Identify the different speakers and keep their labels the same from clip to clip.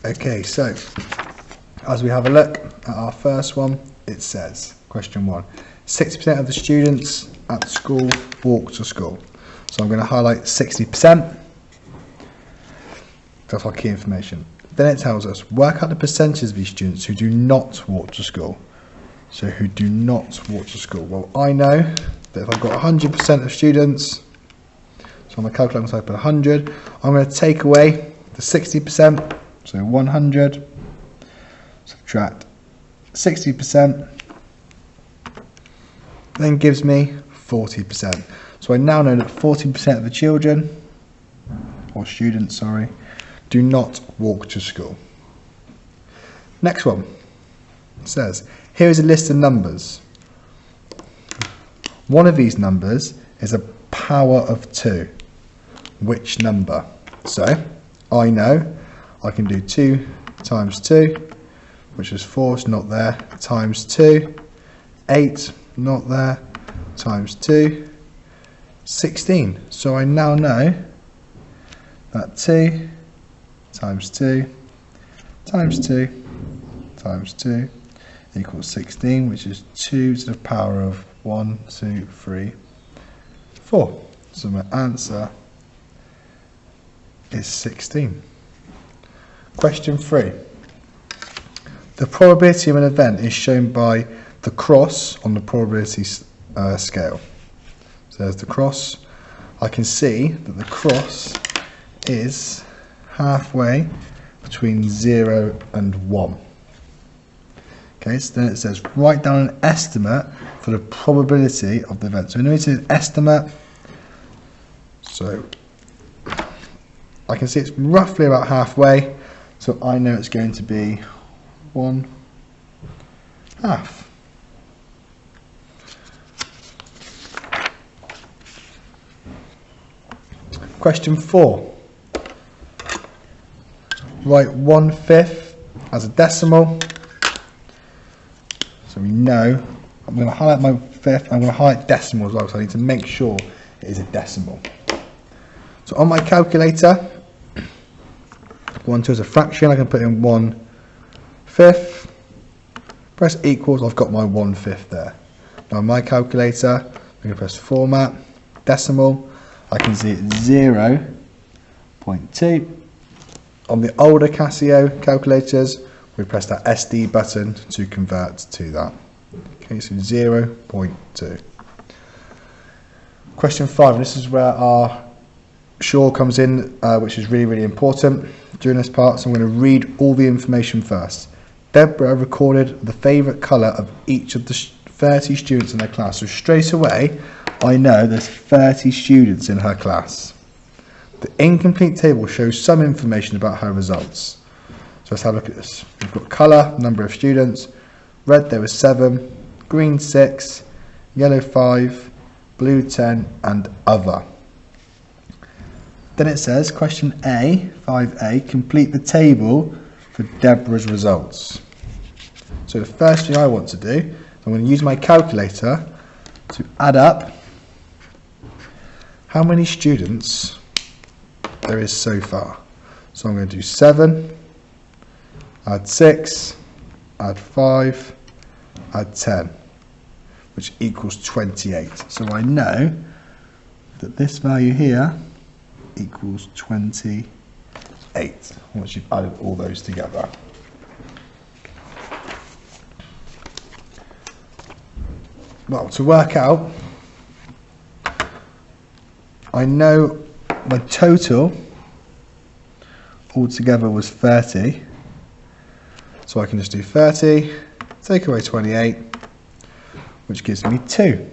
Speaker 1: Okay, so as we have a look at our first one, it says, question 1, 60% of the students at school walk to school. So I'm going to highlight 60%. That's our key information. Then it tells us, work out the percentage of these students who do not walk to school. So who do not walk to school. Well, I know that if I've got 100% of students, so on my calculator I'm going to type in 100, I'm going to take away the 60%, so 100, subtract 60%, then gives me 40%. So I now know that 40% of the children, or students, sorry, do not walk to school. Next one says, here is a list of numbers. One of these numbers is a power of 2. Which number? So I know I can do 2 times 2, which is 4, it's not there, times 2, 8, not there, times 2, 16. So I now know that 2 times 2 times 2 times 2 equals 16, which is 2 to the power of 1, 2, 3, 4. So my answer is 16. Question 3. The probability of an event is shown by the cross on the probability scale. So there's the cross. I can see that the cross is halfway between 0 and 1. Okay, so then it says write down an estimate for the probability of the event. So when it says estimate, so I can see it's roughly about halfway, so I know it's going to be 1/2. Question 4. Write 1/5 as a decimal. So we know, I'm going to highlight my fifth, I'm going to highlight decimal as well, so I need to make sure it is a decimal. So on my calculator, 1, 2 is a fraction, I can put in 1/5, press equals, I've got my 1/5 there. Now on my calculator, I'm going to press format, decimal, I can see it's 0.2. On the older Casio calculators, we press that SD button to convert to that. Okay, so 0.2. Question 5, and this is where our sure comes in, which is really, really important during this part. So I'm going to read all the information first. Deborah recorded the favourite colour of each of the 30 students in their class. So straight away, I know there's 30 students in her class. The incomplete table shows some information about her results. So let's have a look at this. We've got colour, number of students. Red there was 7, green 6, yellow 5, blue 10 and other. Then it says question A, 5A, complete the table for Deborah's results. So the first thing I want to do, I'm going to use my calculator to add up how many students there is so far. So I'm going to do 7, add 6, add 5, add 10, which equals 28. So I know that this value here equals 28 once you've added all those together. Well, to work out, I know my total altogether was 30, so I can just do 30, take away 28, which gives me 2.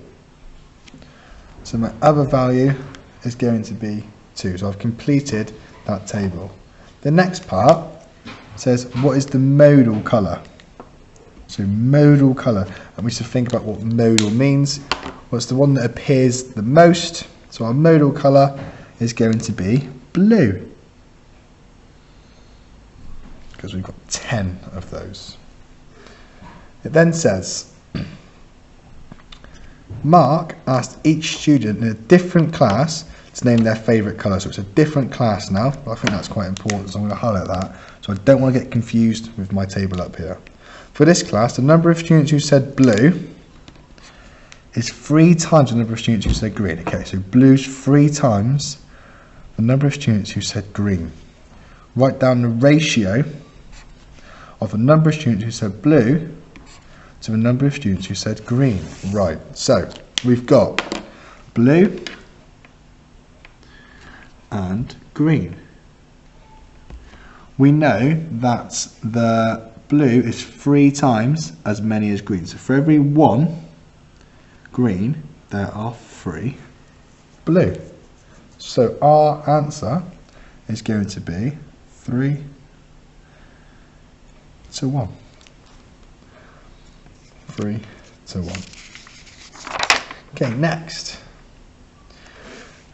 Speaker 1: So my other value is going to be 2, so I've completed that table. The next part says what is the modal colour. So modal colour, and we should think about what modal means. Well, it's the one that appears the most, so our modal colour is going to be blue, because we've got 10 of those. It then says, Mark asked each student in a different class to name their favourite colour. So it's a different class now, but I think that's quite important, so I'm going to highlight that. So I don't want to get confused with my table up here. For this class, the number of students who said blue is 3 times the number of students who said green. Okay, so blue's 3 times the number of students who said green. Write down the ratio of the number of students who said blue to the number of students who said green. Right, so we've got blue and green. We know that the blue is 3 times as many as green. So for every 1 green, there are 3 blue. So our answer is going to be 3 to 1. 3 to 1. Okay, next.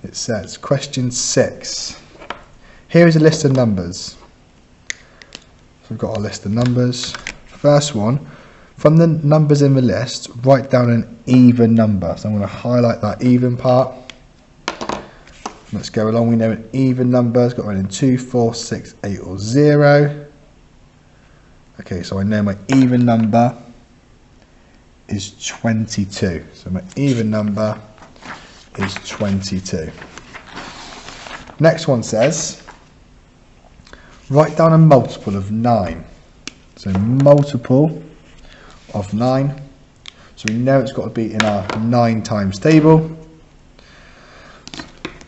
Speaker 1: It says, question 6. Here is a list of numbers. So we've got our list of numbers. First one, from the numbers in the list, write down an even number. So I'm going to highlight that even part. Let's go along. We know an even number has got to run in 2, 4, 6, 8 or 0. Okay, so I know my even number is 22. So my even number is 22. Next one says, write down a multiple of 9. So multiple of 9. So we know it's got to be in our 9 times table.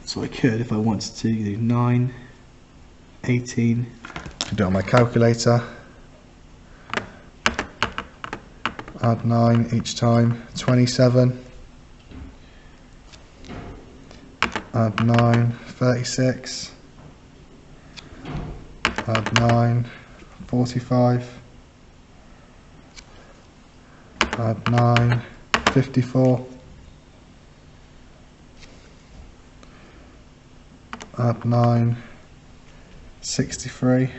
Speaker 1: So I could, if I wanted to, do 9, 18. I can do it on my calculator. Add 9 each time, 27. Add 9, 36. Add 9, 45. Add 9, 54. Add 9, 63.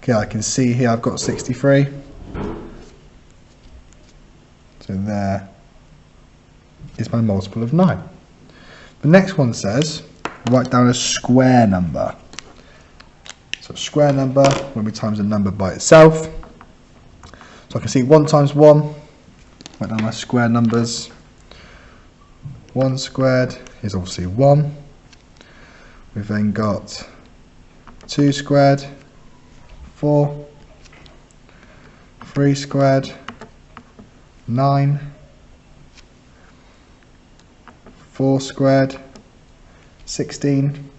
Speaker 1: Okay, I can see here I've got 63. So there is my multiple of 9. The next one says, write down a square number. So a square number, when we times a number by itself. So I can see 1 times 1, write down my square numbers. 1 squared is obviously 1. We've then got 2 squared, 4, 3 squared, 9, 4 squared, 16,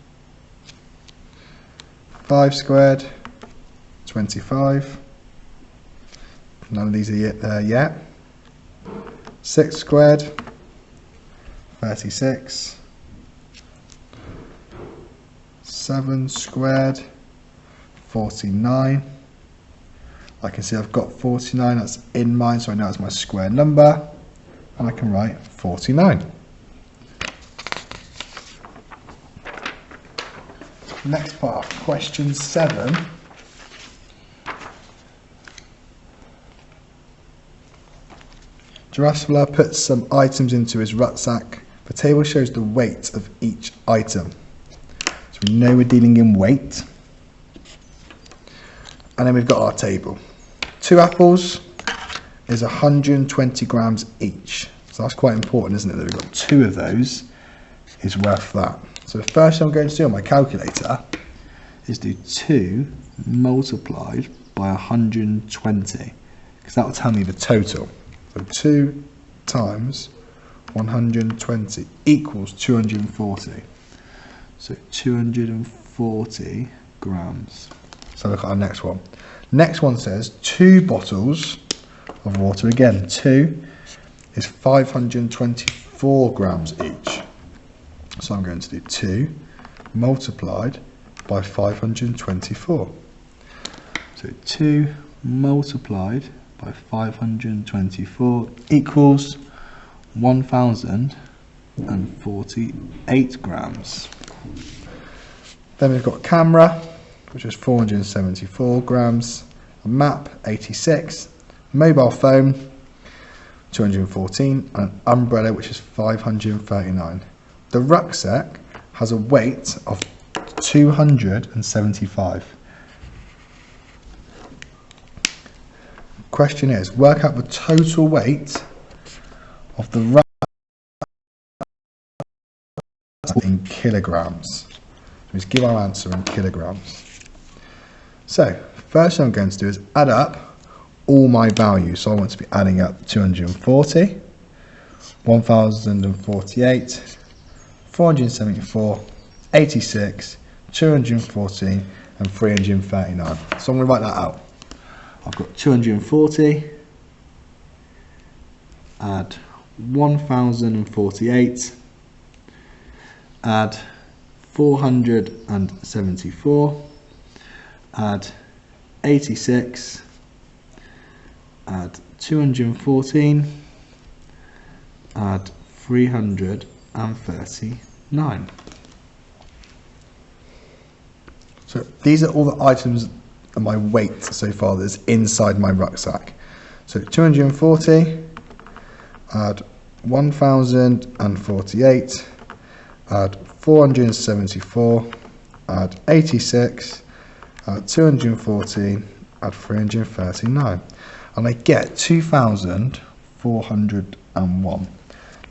Speaker 1: 5 squared, 25. None of these are there yet. 6 squared, 36. 7 squared, 49. I can see I've got 49, that's in mine, so I know it's my square number, and I can write 49. Next part, question 7. Giraffe puts some items into his rucksack. The table shows the weight of each item. So we know we're dealing in weight. And then we've got our table. 2 apples is 120 grams each. So that's quite important, isn't it? That we've got 2 of those is worth that. So the first thing I'm going to do on my calculator is do 2 multiplied by 120, because that will tell me the total. So 2 times 120 equals 240. So 240 grams. So look at our next one. Next one says 2 bottles of water. Again, 2 is 524 grams each. So I'm going to do 2 multiplied by 524. So 2 multiplied by 524 equals 1048 grams. Then we've got camera, which is 474 grams, a map 86, mobile phone 214, and an umbrella which is 539. The rucksack has a weight of 275. Question is, work out the total weight of the rucksack in kilograms. Let's give our answer in kilograms. So, first thing I'm going to do is add up all my values. So I want to be adding up 240, 1048, 474, 86, 214 and 339. So I'm going to write that out. I've got 240, add 1048, add 474, add 86, add 214, add 339. So these are all the items and my weight so far that's inside my rucksack. So 240, add 1048, add 474, add 86, add 214, add 339. And I get 2,401.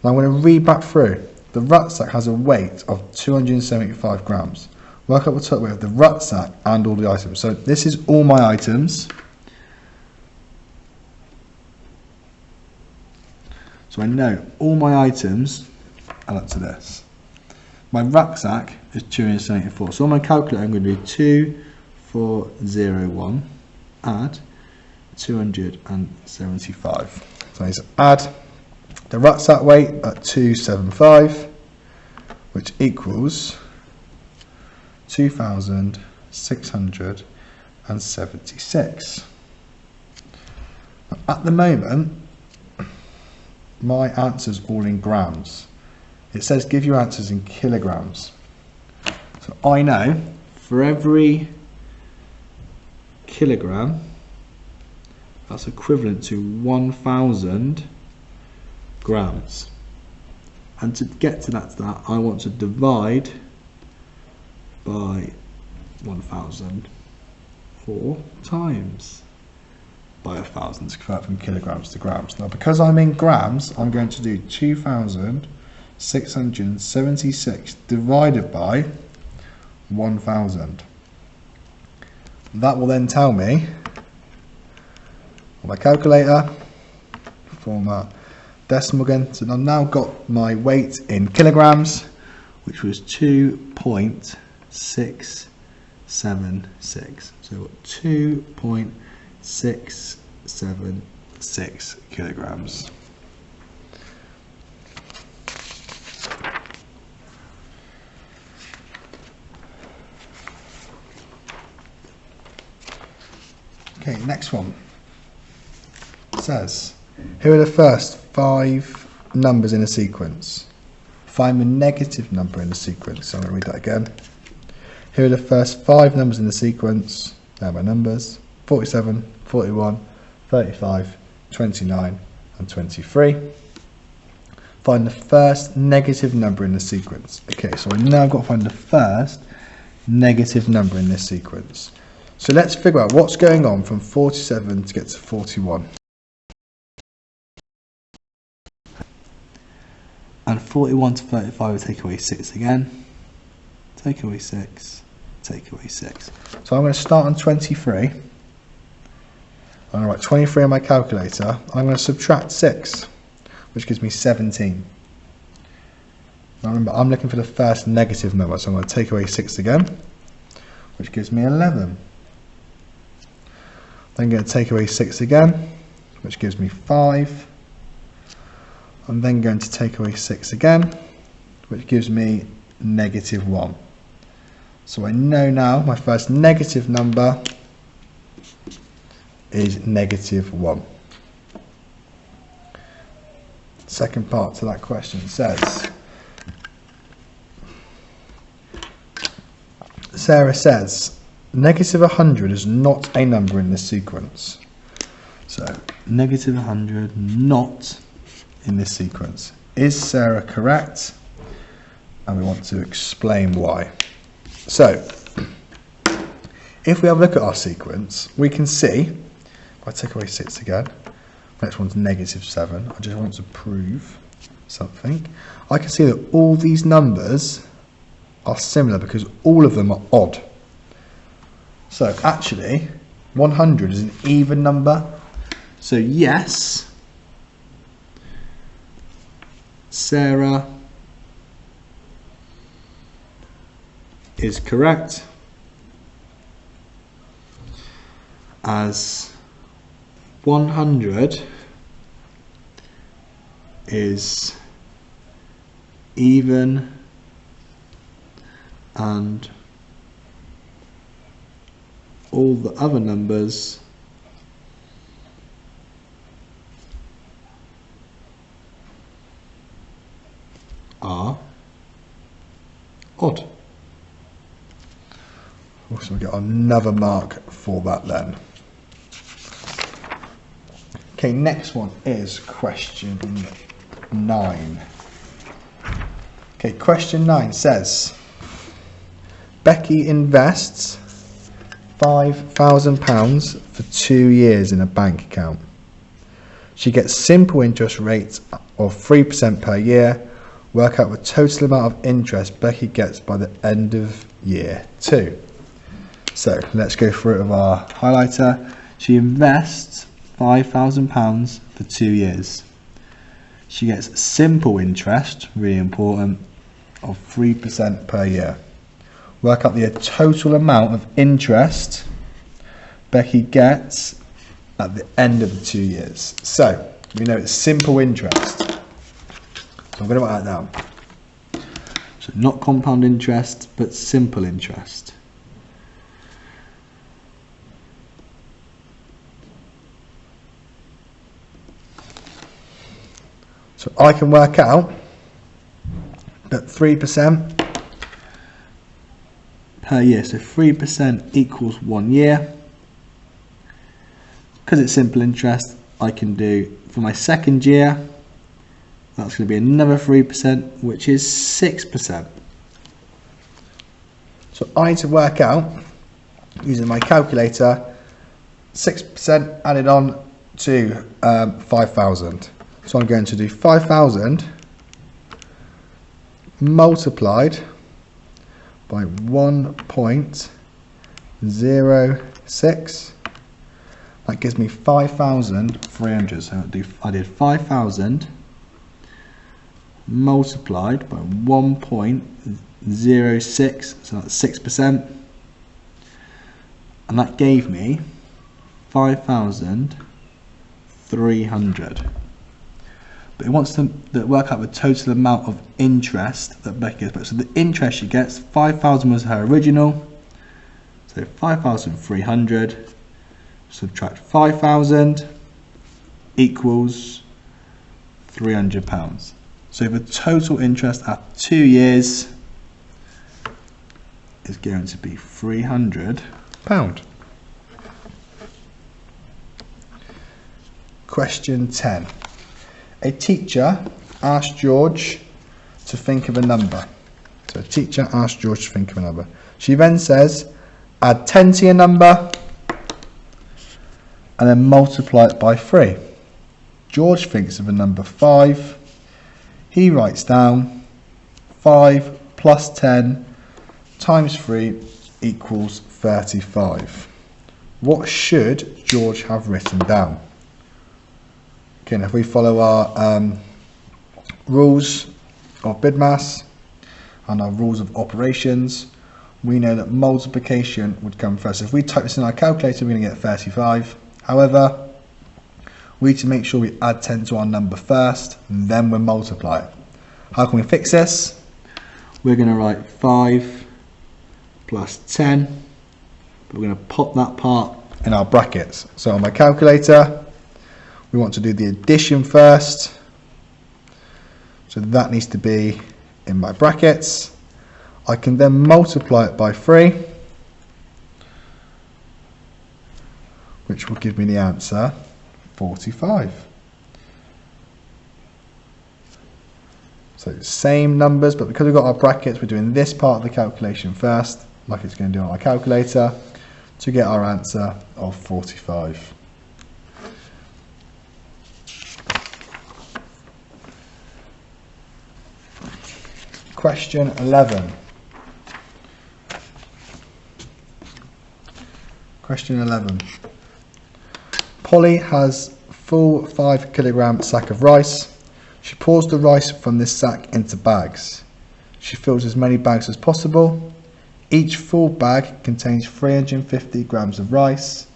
Speaker 1: Now I'm going to read back through. The rucksack has a weight of 275 grams. Work out the total weight of the rucksack and all the items. So this is all my items. So I know all my items add up to this. My rucksack is 274. So on my calculator I'm going to do 2401 add 275. So I need to add the rucksack weight at 275, which equals 2,676. At the moment, my answer's all in grams. It says give your answers in kilograms. So I know for every kilogram, that's equivalent to 1,000 grams. And to get to that, I want to divide by 1,000 4 times by 1,000 to convert from kilograms to grams. Now because I'm in grams, I'm going to do 2,676 divided by 1,000. That will then tell me on my calculator, format decimal again, so I've now got my weight in kilograms, which was 2.676. So 2.676 kilograms. Okay, next one. It says, here are the first 5 numbers in a sequence. Find the negative number in the sequence. So I'm going to read that again. Here are the first 5 numbers in the sequence. They're my numbers. 47, 41, 35, 29 and 23. Find the first negative number in the sequence. Okay, so I now got to find the first negative number in this sequence. So let's figure out what's going on from 47 to get to 41. And 41 to 35 will take away 6 again. Take away 6, take away 6. So I'm going to start on 23. I'm going to write 23 on my calculator. I'm going to subtract 6, which gives me 17. Now remember, I'm looking for the first negative number, so I'm going to take away 6 again, which gives me 11. Then I'm going to take away 6 again, which gives me 5. I'm then going to take away 6 again, which gives me negative 1. So I know now my first negative number is negative 1. Second part to that question says, Sarah says, negative 100 is not a number in this sequence. So negative 100 not in this sequence. Is Sarah correct? and we want to explain why. So, if we have a look at our sequence, we can see, if I take away 6 again, the next one's -7, I just want to prove something. I can see that all these numbers are similar because all of them are odd. So actually, 100 is an even number. So yes, Sarah is correct, as 100 is even and all the other numbers are odd. So we get another mark for that then. Okay, next one is question 9. Okay, question 9 says, Becky invests £5,000 for 2 years in a bank account. She gets simple interest rates of 3% per year. Work out the total amount of interest Becky gets by the end of year 2. So let's go through it with our highlighter. She invests £5,000 for 2 years. She gets simple interest, really important, of 3% per year. Work out the total amount of interest Becky gets at the end of the 2 years. So we know it's simple interest. So I'm going to write that down. So not compound interest, but simple interest. So I can work out that 3% per year, so 3% equals 1 year. Because it's simple interest, I can do, for my second year, that's going to be another 3%, which is 6%. So I need to work out, using my calculator, 6% added on to 5,000. So I'm going to do 5,000 multiplied by 1.06. That gives me 5,300. So I did 5,000 multiplied by 1.06, so that's 6. And that gave me 5,300. But it wants to work out the total amount of interest that Becky gets. So the interest she gets, 5,000 was her original. So 5,300, subtract 5,000 equals £300. So the total interest after 2 years is going to be £300. Question 10. A teacher asked George to think of a number. So a teacher asked George to think of a number. She then says, add 10 to your number and then multiply it by 3. George thinks of a number 5. He writes down 5 plus 10 times 3 equals 35. What should George have written down? Okay, now if we follow our rules of BIDMAS and our rules of operations, we know that multiplication would come first. So if we type this in our calculator, we're going to get 35. However, we need to make sure we add 10 to our number first, and then we'll multiply it. How can we fix this? We're going to write 5 plus 10. But we're going to pop that part in our brackets. So on my calculator, we want to do the addition first. So that needs to be in my brackets. I can then multiply it by 3, which will give me the answer 45. So same numbers, but because we've got our brackets, we're doing this part of the calculation first, like it's going to do on our calculator, to get our answer of 45. Question 11. Question 11. Polly has full 5 kilogram sack of rice. She pours the rice from this sack into bags. She fills as many bags as possible. Each full bag contains 350 grams of rice.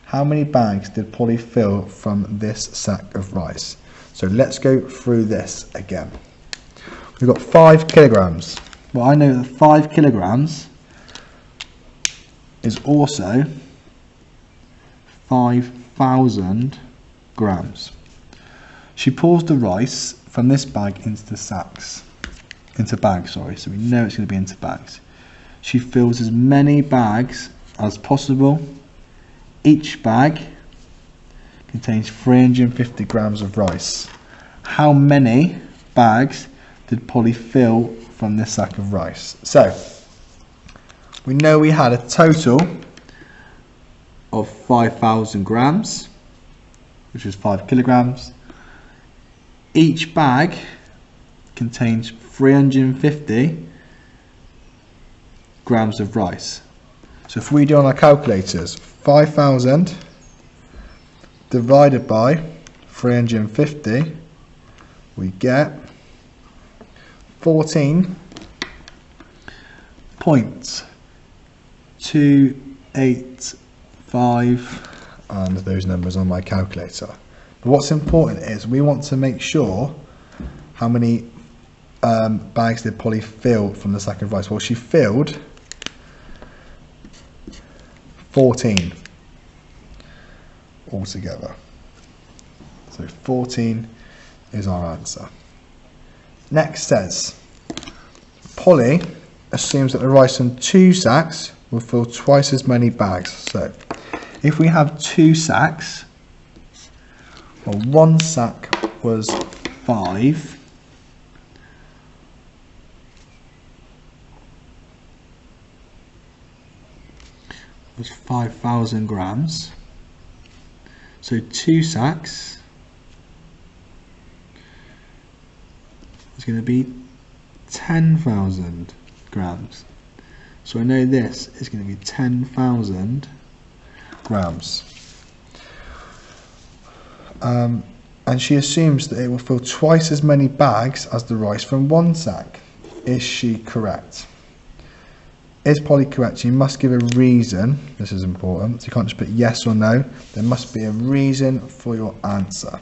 Speaker 1: How many bags did Polly fill from this sack of rice? So let's go through this again. We've got 5 kilograms. Well, I know that 5 kilograms is also 5,000 grams. She pours the rice from this bag into bags, so we know it's going to be into bags. She fills as many bags as possible. Each bag contains 350 grams of rice. How many bags did Polly fill from this sack of rice? So we know we had a total of 5,000 grams, which is 5 kilograms. Each bag contains 350 grams of rice. So if we do on our calculators, 5,000 divided by 350, we get 14.285, and those numbers on my calculator. But what's important is we want to make sure how many bags did Polly fill from the sack of rice. Well, she filled 14 altogether. So 14 is our answer. Next says, Polly assumes that the rice in 2 sacks will fill twice as many bags. So if we have 2 sacks, well, 1 sack was 5. Was 5,000 grams. So 2 sacks is going to be 10,000 grams. So I know this is going to be 10,000 grams. And she assumes that it will fill twice as many bags as the rice from 1 sack. Is she correct? Is Polly correct? You must give a reason. This is important. So you can't just put yes or no. There must be a reason for your answer.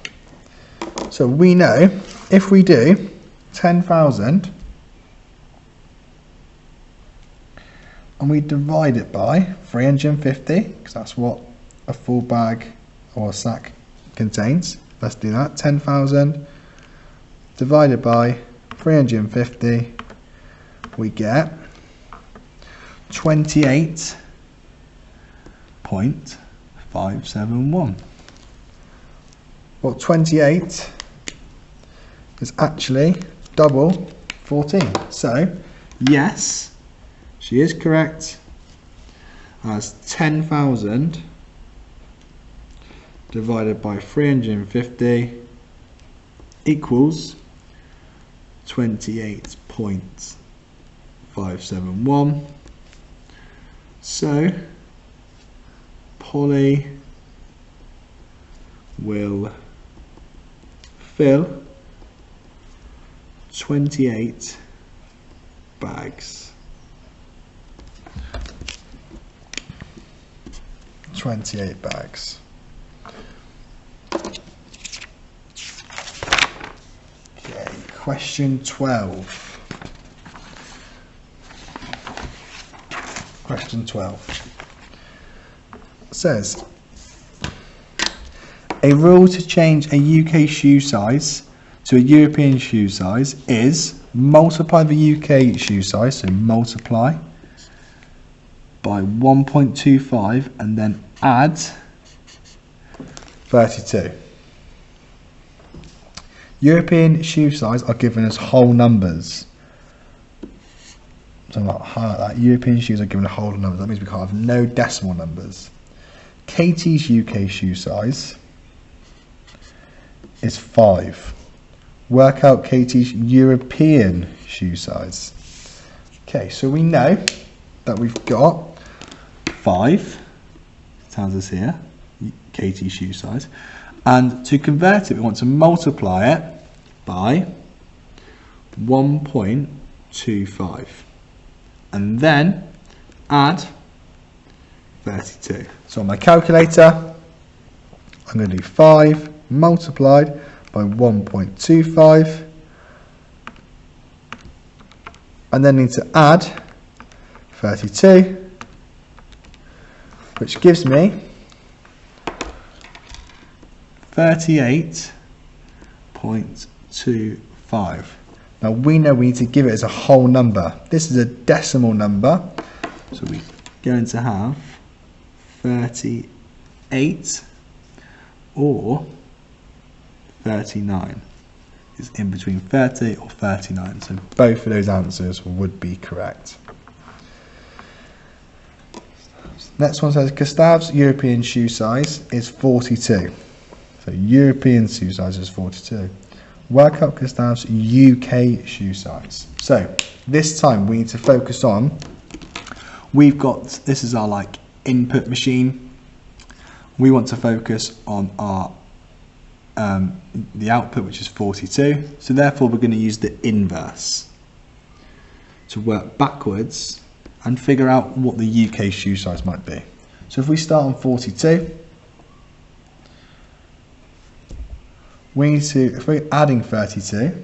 Speaker 1: So we know if we do 10,000 and we divide it by 350, because that's what a full bag or a sack contains. Let's do that. 10,000 divided by 350, we get 28.571. Well, 28 is actually double 14. So, yes, she is correct, as 10,000 divided by 350 equals 28.571. So Polly will fill 28 bags. 28 bags. Okay, question 12. Question 12 says, a rule to change a UK shoe size to a European shoe size is multiply the UK shoe size, so multiply by 1.25 and then add 32. European shoe size are given as whole numbers. So I'm going to highlight that. European shoes are given a whole number. That means we can't have no decimal numbers. Katie's UK shoe size is 5. Work out Katie's European shoe size. Okay, so we know that we've got 5, tells us here, Katie's shoe size. And to convert it, we want to multiply it by 1.25. And then add 32. So on my calculator, I'm going to do 5 multiplied by 1.25, and then need to add 32, which gives me 38.25. Now we know we need to give it as a whole number. This is a decimal number, so we're going to have 38 or 39. It's in between 30 or 39, so both of those answers would be correct. Next one says Gustav's European shoe size is 42. So European shoe size is 42. Work out Gustav's UK shoe size. So this time we need to focus on, we've got, this is our like input machine. We want to focus on our the output, which is 42. So therefore we're going to use the inverse to work backwards and figure out what the UK shoe size might be. So if we start on 42, we need to, if we're adding 32,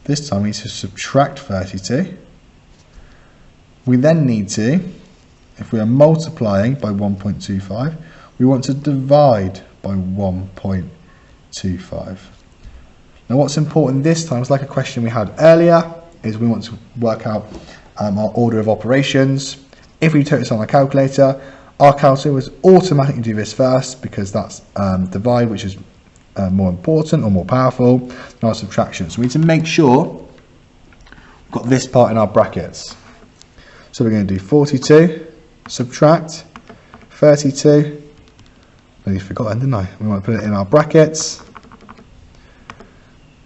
Speaker 1: this time we need to subtract 32. We then need to, if we are multiplying by 1.25, we want to divide by 1.25. Now what's important this time, it's like a question we had earlier, is we want to work out our order of operations. If we took this on our calculator will automatically do this first because that's divide, which is more important or more powerful than our subtraction. So we need to make sure we've got this part in our brackets. So we're going to do 42, subtract 32. I forgot that, didn't I? We want to put it in our brackets.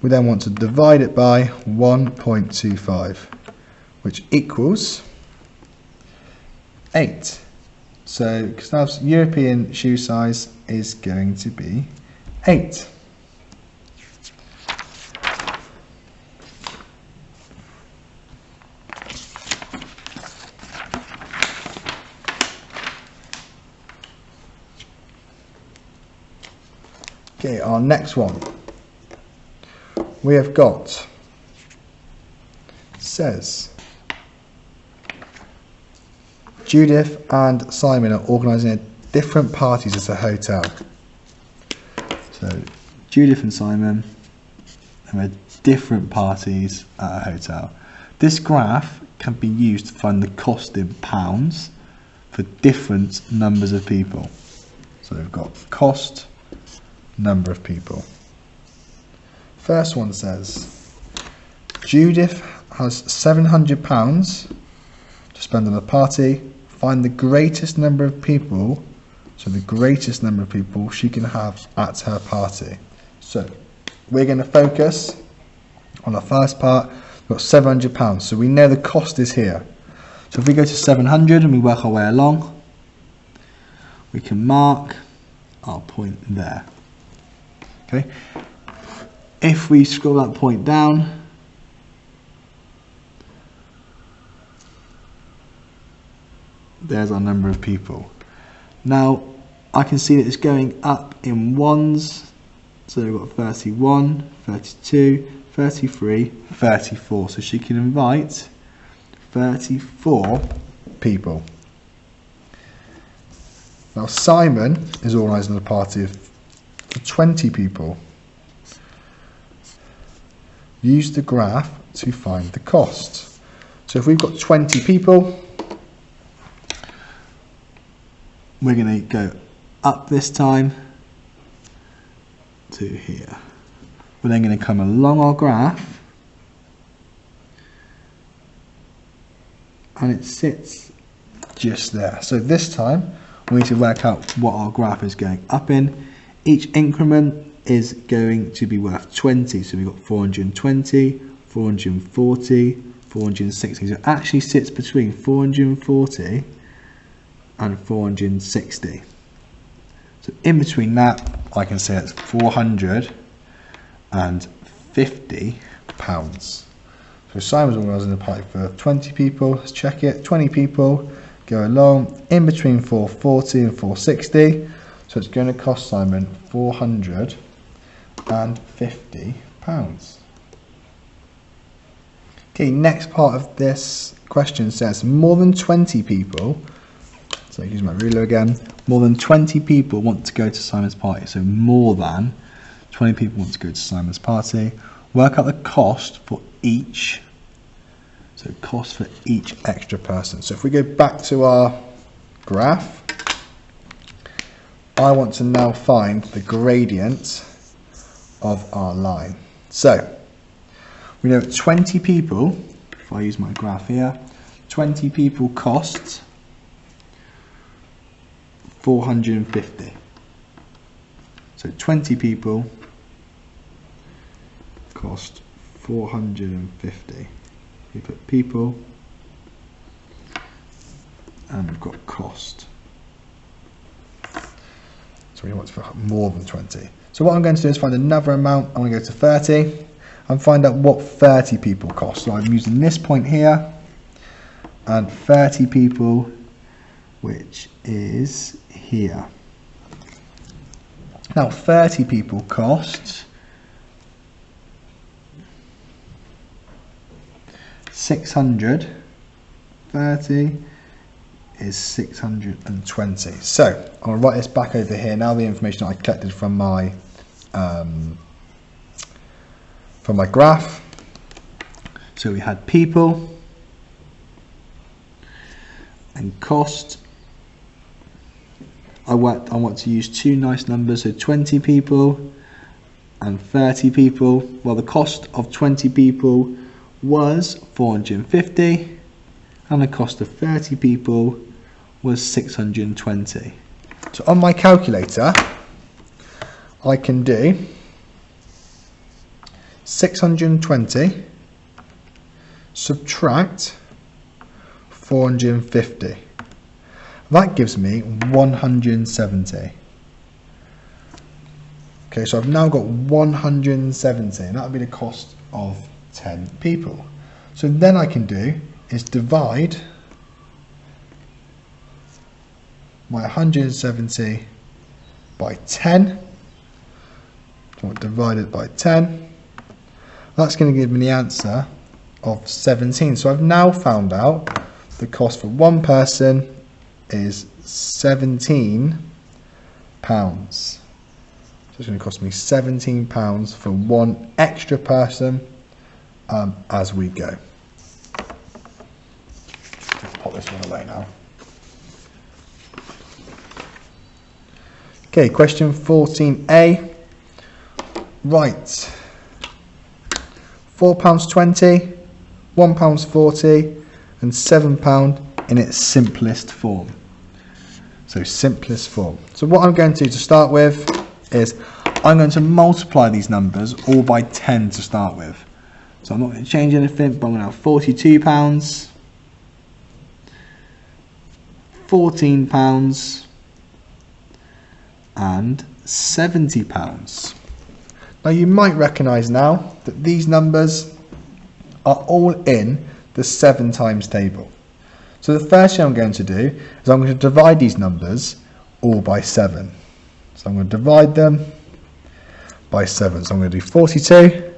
Speaker 1: We then want to divide it by 1.25, which equals 8. So Gustav's European shoe size is going to be 8. Okay, our next one. We have got, says, Judith and Simon are organising different parties at a hotel. So Judith and Simon have had different parties at a hotel. This graph can be used to find the cost in pounds for different numbers of people. So we've got cost, number of people. First one says Judith has £700 to spend on a party. Find the greatest number of people, so the greatest number of people she can have at her party. So we're going to focus on the first part. We've got £700, so we know the cost is here. So if we go to 700 and we work our way along, we can mark our point there. Okay. If we scroll that point down, there's our number of people. Now I can see that it's going up in ones, so we've got 31, 32, 33, 34. So she can invite 34 people. Now Simon is organising a party of 20 people. Use the graph to find the cost. So if we've got 20 people, we're going to go up this time to here. we're then going to come along our graph, and it sits just there. So this time we need to work out what our graph is going up in. Each increment is going to be worth 20. So we've got 420, 440, 460. So it actually sits between 440 and 460. So in between that, I can say it's £450. So Simon's organising the party for 20 people. Let's check it. 20 people go along in between 440 and 460. So it's going to cost Simon £450. Okay, next part of this question says more than 20 people, so I use my ruler again, more than 20 people want to go to Simon's party. So more than 20 people want to go to Simon's party. Work out the cost for each, so cost for each extra person. So if we go back to our graph, I want to now find the gradient of our line. So we know 20 people, if I use my graph here, 20 people cost 450. So 20 people cost 450. We put people and we've got cost. So we want to put more than 20. So what I'm going to do is find another amount. I'm going to go to 30 and find out what 30 people cost. So I'm using this point here and 30 people, which is here. Now 30 people cost £600. 30 is 620. So I'll write this back over here now, the information that I collected from my graph. So we had people and cost. I want to use two nice numbers, so 20 people and 30 people. Well, the cost of 20 people was 450 and the cost of 30 people was 620. So on my calculator I can do 620 subtract 450. That gives me 170. Okay, so I've now got 170, and that would be the cost of 10 people. So then I can do is divide my 170 by 10. So I'll divide it by 10. That's going to give me the answer of 17. So I've now found out the cost for one person is £17. So it's going to cost me £17 for one extra person as we go. Pop this one away now. Okay, question 14a. Right. £4.20, £1.40 and £7 in its simplest form. So simplest form. So what I'm going to do to start with is I'm going to multiply these numbers all by 10 to start with. So I'm not going to change anything, but I'm going to have £42, £14 and £70. Now you might recognise now that these numbers are all in the 7 times table. So the first thing I'm going to do is I'm going to divide these numbers all by 7. So I'm going to divide them by 7. So I'm going to do 42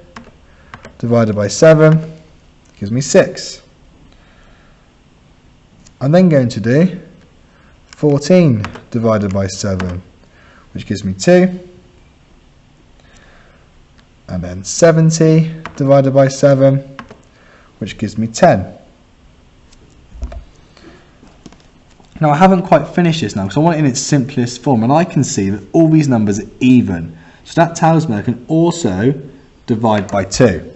Speaker 1: divided by 7 gives me 6. I'm then going to do 14 divided by 7, which gives me 2. And then 70 divided by 7, which gives me 10. Now I haven't quite finished this now because I want it in its simplest form, and I can see that all these numbers are even. So that tells me I can also divide by 2.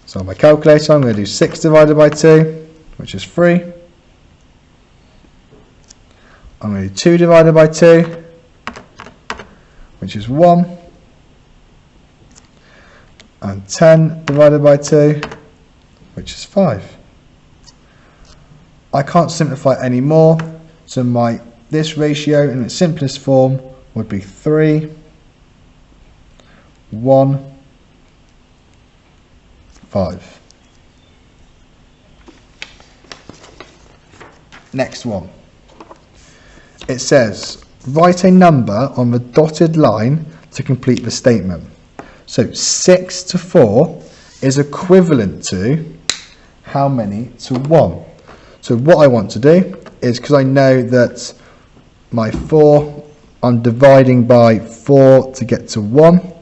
Speaker 1: So on my calculator, I'm going to do 6 divided by 2, which is 3. I'm going to do 2 divided by 2, which is 1. And 10 divided by 2, which is 5. I can't simplify any more, so this ratio in its simplest form would be 3, 1, 5. Next one. It says, write a number on the dotted line to complete the statement. So 6 to 4 is equivalent to how many to 1? So what I want to do is, because I know that my 4, I'm dividing by 4 to get to 1.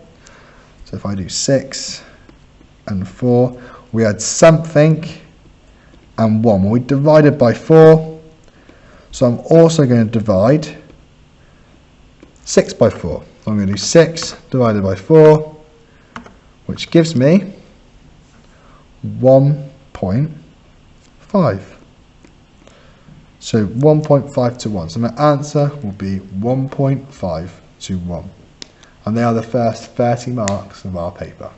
Speaker 1: So if I do 6 and 4, we add something and 1. Well, we divided by 4, so I'm also going to divide 6 by 4. So I'm going to do 6 divided by 4, which gives me 1.5. So 1.5 to 1. So my answer will be 1.5 to 1. And they are the first 30 marks of our paper.